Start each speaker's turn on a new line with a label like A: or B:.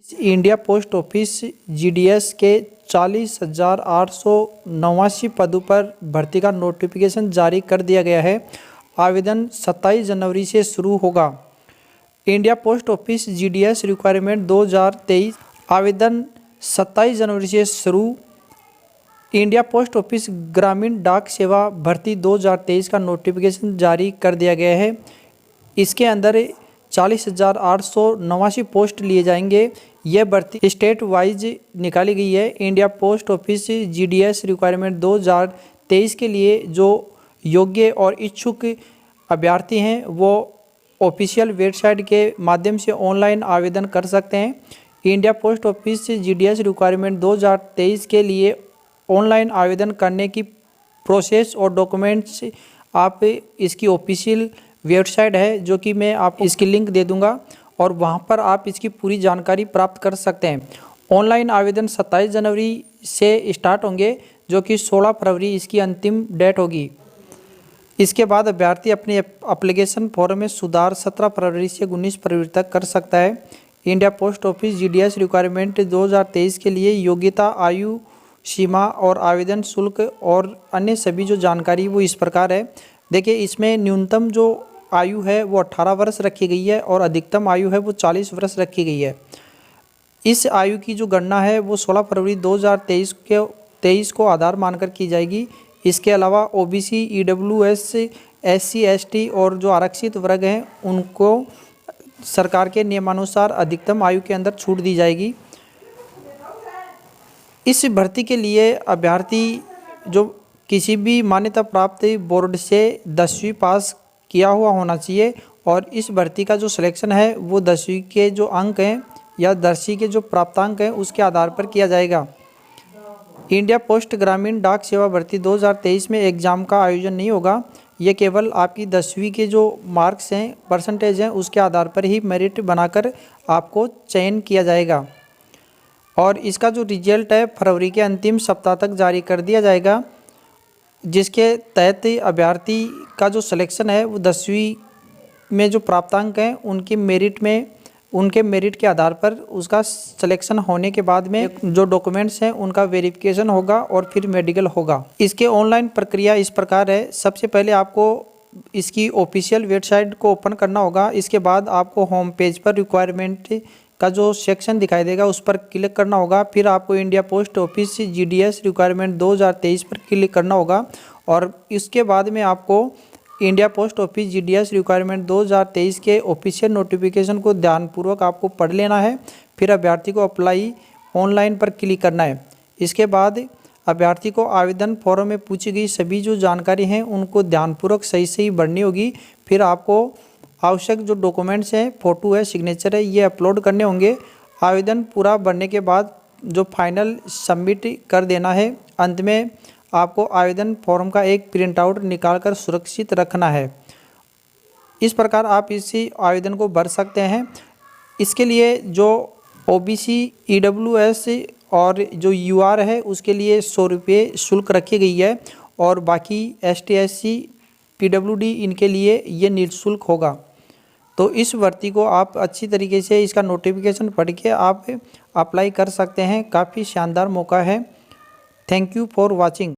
A: India post office GDS के 40,889 पदों पर भर्ती का नोटिफिकेशन जारी कर दिया गया है। आवेदन 27 जनवरी से शुरू होगा। India post office GDS requirement 2023 आवेदन 27 जनवरी से शुरू। इंडिया पोस्ट ऑफिस ग्रामीण डाक सेवा भर्ती 2023 का नोटिफिकेशन जारी कर दिया गया है। इसके अंदर 40,889 पोस्ट लिए जाएंगे। यह भर्ती स्टेट वाइज निकाली गई है। India post office GDS requirement 2023 के लिए जो योग्य और इच्छुक अभ्यर्थी हैं वो ऑफिशियल वेबसाइट के माध्यम से ऑनलाइन आवेदन कर सकते हैं। India post office GDS requirement 2023 के लिए ऑनलाइन आवेदन करने की प्रोसेस और डॉक्यूमेंट्स आप इसकी ऑफिशियल वेबसाइट है जो कि मैं आपको इसकी लिंक दे दूंगा और वहां पर आप इसकी पूरी जानकारी प्राप्त कर सकते हैं। ऑनलाइन आवेदन 27 जनवरी से स्टार्ट होंगे जो कि 16 फरवरी इसकी अंतिम डेट होगी। इसके बाद अभ्यर्थी अपने एप्लीकेशन फॉर्म में सुधार 17 फरवरी से 19 फरवरी तक कर सकता है। India post office GDS requirement 2023 के लिए योग्यता, आयु सीमा और आवेदन शुल्क और अन्य सभी जो जानकारी वो इस प्रकार है। देखिए, इसमें न्यूनतम जो आयु है वो 18 वर्ष रखी गई है और अधिकतम आयु है वो 40 वर्ष रखी गई है। इस आयु की जो गणना है वो 16 फरवरी 2023 को आधार मानकर की जाएगी। इसके अलावा ओबीसी, ईडब्ल्यूएस, एससी, एसटी और जो आरक्षित वर्ग हैं उनको सरकार के नियमानुसार अधिकतम आयु के अंदर छूट दी जाएगी। इस भर्ती के लिए अभ्यर्थी जो किसी भी मान्यता प्राप्त बोर्ड से 10वीं पास किया हुआ होना चाहिए और इस भर्ती का जो सिलेक्शन है वो 10वीं के जो अंक हैं या 10वीं के जो प्राप्तांक हैं उसके आधार पर किया जाएगा। इंडिया पोस्ट ग्रामीण डाक सेवा भर्ती 2023 में एग्ज़ाम का आयोजन नहीं होगा। ये केवल आपकी 10वीं के जो मार्क्स हैं, परसेंटेज हैं, उसके आधार पर ही मेरिट बनाकर आपको चयन किया जाएगा और इसका जो रिजल्ट है फरवरी के अंतिम सप्ताह तक जारी कर दिया जाएगा, जिसके तहत अभ्यर्थी का जो सिलेक्शन है वो 10वीं में जो प्राप्तांक हैं उनके मेरिट के आधार पर उसका सिलेक्शन होने के बाद में जो डॉक्यूमेंट्स हैं उनका वेरिफिकेशन होगा और फिर मेडिकल होगा। इसके ऑनलाइन प्रक्रिया इस प्रकार है। सबसे पहले आपको इसकी ऑफिशियल वेबसाइट को ओपन करना होगा। इसके बाद आपको होम पेज पर रिक्वायरमेंट का जो सेक्शन दिखाई देगा उस पर क्लिक करना होगा। फिर आपको India post office GDS requirement 2023 पर क्लिक करना होगा और इसके बाद में आपको India post office GDS requirement 2023 के ऑफिशियल नोटिफिकेशन को ध्यानपूर्वक आपको पढ़ लेना है। फिर अभ्यर्थी को अप्लाई ऑनलाइन पर क्लिक करना है। इसके बाद अभ्यर्थी को आवेदन फॉर्म में पूछी गई सभी जो जानकारी हैं उनको ध्यानपूर्वक सही सही भरनी होगी। फिर आपको आवश्यक जो डॉक्यूमेंट्स हैं, फ़ोटो है, सिग्नेचर है, ये अपलोड करने होंगे। आवेदन पूरा भरने के बाद जो फाइनल सबमिट कर देना है। अंत में आपको आवेदन फॉर्म का एक प्रिंट आउट निकालकर सुरक्षित रखना है। इस प्रकार आप इसी आवेदन को भर सकते हैं। इसके लिए जो ओबीसी, ईडब्ल्यूएस और जो यूआर है उसके लिए 100 रुपये शुल्क रखी गई है और बाकी एसटी, एससी, पीडब्ल्यूडी इनके लिए ये निःशुल्क होगा। तो इस भर्ती को आप अच्छी तरीके से इसका नोटिफिकेशन पढ़ के आप अप्लाई कर सकते हैं। काफ़ी शानदार मौका है। Thank you for watching.